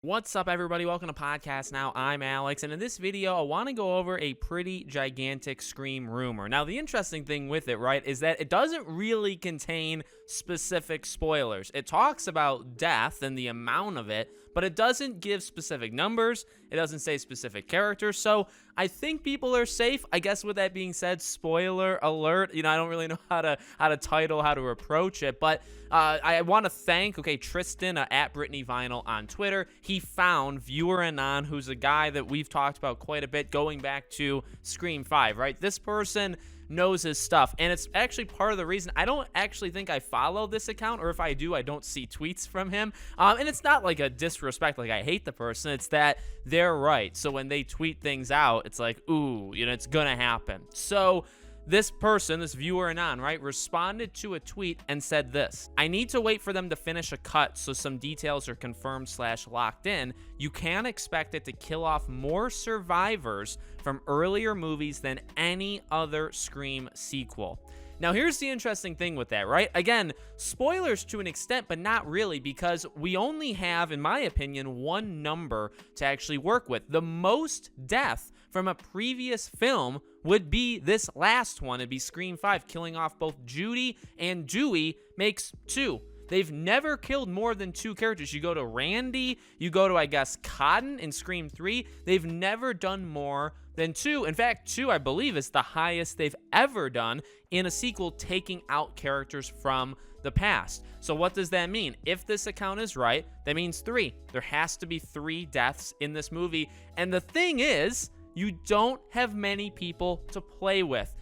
What's up, everybody? Welcome to Podcast Now. I'm Alex, and in this video, I want to go over a pretty gigantic Scream rumor. Now, the interesting thing with it, right, is that it doesn't really contain specific spoilers. It talks about death and the amount of it, but it doesn't give specific numbers. It doesn't say specific characters, so I think people are safe. I guess with that being said, spoiler alert. I don't really know how to approach it, but I want to thank, Tristan at Brittany Vinyl on Twitter. He found Viewer Anon, who's a guy that we've talked about quite a bit going back to Scream 5, right? This person knows his stuff, and it's actually part of the reason I don't actually think I follow this account, or if I do, I don't see tweets from him. And it's not like a disrespect, like I hate the person. It's that they're right. So when they tweet things out, it's like, ooh, it's gonna happen. So this person, this Viewer Anon, right, responded to a tweet and said this: I need to wait for them to finish a cut so some details are confirmed / locked in. You can expect it to kill off more survivors from earlier movies than any other Scream sequel. Now, here's the interesting thing with that, right? Again, spoilers to an extent, but not really, because we only have, in my opinion, one number to actually work with. The most death from a previous film would be this last one. It'd be Scream 5, killing off both Judy and Dewey makes 2. They've never killed more than 2 characters. You go to Randy, you go to, I guess, Cotton in Scream 3. They've never done more than 2. In fact, 2, I believe, is the highest they've ever done in a sequel, taking out characters from the past. So what does that mean? If this account is right, that means 3. There has to be 3 deaths in this movie. And the thing is, you don't have many people to play with.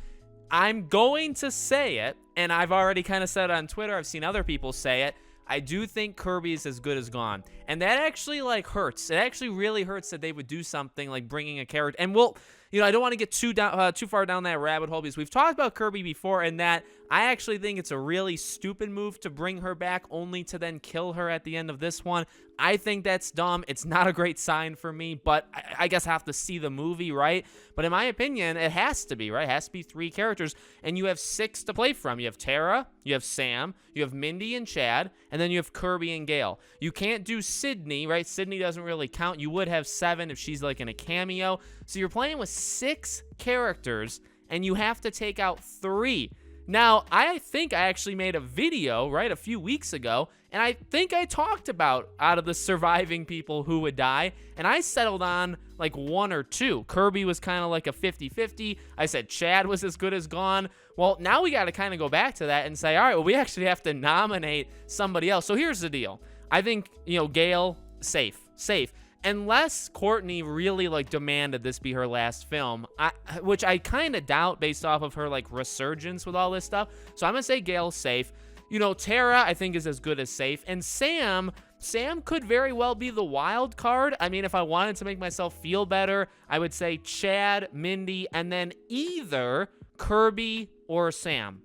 I'm going to say it, and I've already kind of said it on Twitter. I've seen other people say it. I do think Kirby is as good as gone. And that actually, hurts. It actually really hurts that they would do something like bringing a character. And I don't want to get too far down that rabbit hole, because we've talked about Kirby before, and that I actually think it's a really stupid move to bring her back only to then kill her at the end of this one. I think that's dumb. It's not a great sign for me, but I guess I have to see the movie, right? But in my opinion, it has to be, right? It has to be 3 characters, and you have 6 to play from. You have Tara, you have Sam, you have Mindy and Chad, and then you have Kirby and Gale. You can't do Sydney, right? Sydney doesn't really count. You would have 7 if she's like in a cameo. So you're playing with 6 characters, and you have to take out 3. Now, I think I actually made a video, right, a few weeks ago, and I think I talked about out of the surviving people who would die, and I settled on like 1 or 2. Kirby was kind of like a 50-50. I said Chad was as good as gone. Well, now we got to kind of go back to that and say, all right, well, we actually have to nominate somebody else. So here's the deal. I think, Gale, safe. Unless Courtney really demanded this be her last film, which I kind of doubt based off of her resurgence with all this stuff. So I'm gonna say Gale's safe. Tara I think is as good as safe, and Sam could very well be the wild card. I mean, if I wanted to make myself feel better, I would say Chad, Mindy, and then either Kirby or Sam.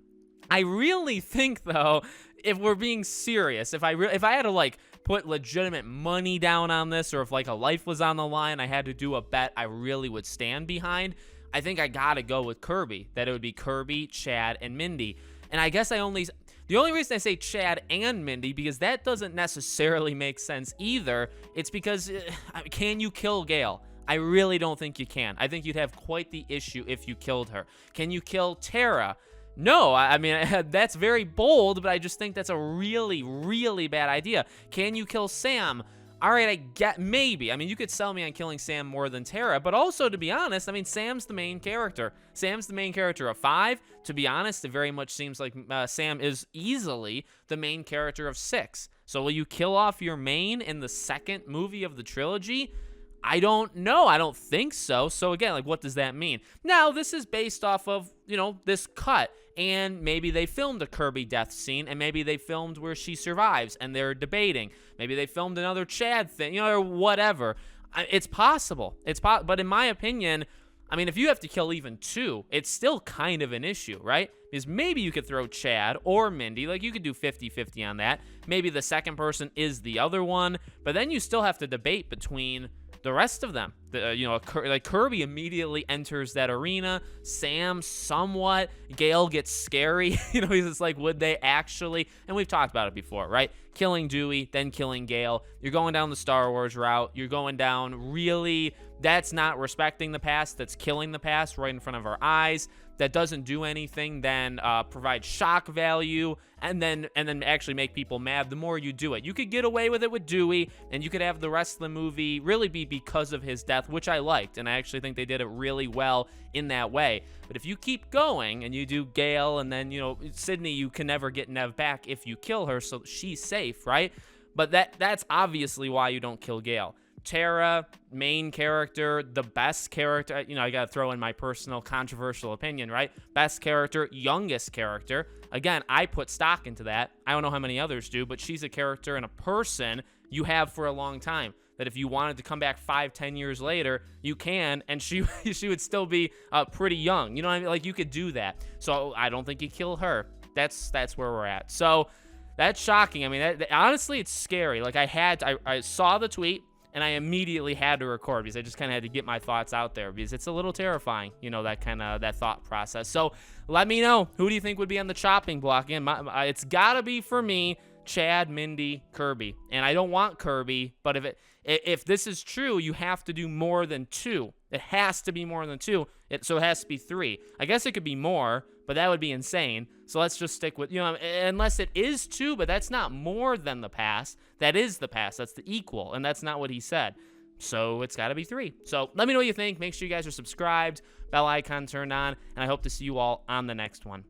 I really think, though, if we're being serious, if I had to put legitimate money down on this, or if a life was on the line, I had to do a bet I really would stand behind, I think I gotta go with Kirby. That it would be Kirby, Chad, and Mindy. And I guess the only reason I say Chad and Mindy, because that doesn't necessarily make sense either. It's because, can you kill Gale? I really don't think you can. I think you'd have quite the issue if you killed her. Can you kill Tara? No, I mean, that's very bold, but I just think that's a really, really bad idea. Can you kill Sam? All right, I get maybe. I mean, you could sell me on killing Sam more than Tara, but also, to be honest, I mean, Sam's the main character. Sam's the main character of 5. To be honest, it very much seems like Sam is easily the main character of 6. So will you kill off your main in the second movie of the trilogy? I don't know. I don't think so. So again, what does that mean? Now, this is based off of, this cut. And maybe they filmed a Kirby death scene, and maybe they filmed where she survives, and they're debating. Maybe they filmed another Chad thing, or whatever. It's possible. But in my opinion, I mean, if you have to kill even 2, it's still kind of an issue, right? Because maybe you could throw Chad or Mindy. You could do 50-50 on that. Maybe the second person is the other one. But then you still have to debate between the rest of them. Kirby immediately enters that arena. Sam somewhat. Gale gets scary. He's just would they actually? And we've talked about it before, right? killing Dewey, then killing Gale. You're going down the Star Wars route. You're going down really, that's not respecting the past. That's killing the past right in front of our eyes. That doesn't do anything then provide shock value and then actually make people mad the more you do it. You could get away with it with Dewey, and you could have the rest of the movie really be because of his death, which I liked, and I actually think they did it really well in that way. But if you keep going and you do Gale, and then, you know, Sydney, you can never get Nev back if you kill her, so she's safe, right? But that's obviously why you don't kill Gale. Tara, main character, the best character, you know, I gotta throw in my personal controversial opinion, right? Best character, youngest character. Again, I put stock into that. I don't know how many others do, but she's a character and a person you have for a long time. That if you wanted to come back 5-10 years later, you can, and she would still be pretty young. You know what I mean? Like, you could do that. So I don't think you kill her. That's where we're at. So that's shocking. I mean, honestly, it's scary. Like, I saw the tweet, and I immediately had to record because I just kind of had to get my thoughts out there because it's a little terrifying, you know, that thought process. So let me know, who do you think would be on the chopping block? Again, it's got to be, for me, Chad, Mindy, Kirby. And I don't want Kirby, but if this is true, you have to do more than 2. It has to be more than 2. So it has to be 3. I guess it could be more, but that would be insane. So let's just stick with, you know, unless it is 2, but that's not more than the past. That is the past. That's the equal, and that's not what he said. So it's got to be 3. So let me know what you think. Make sure you guys are subscribed, bell icon turned on, and I hope to see you all on the next one.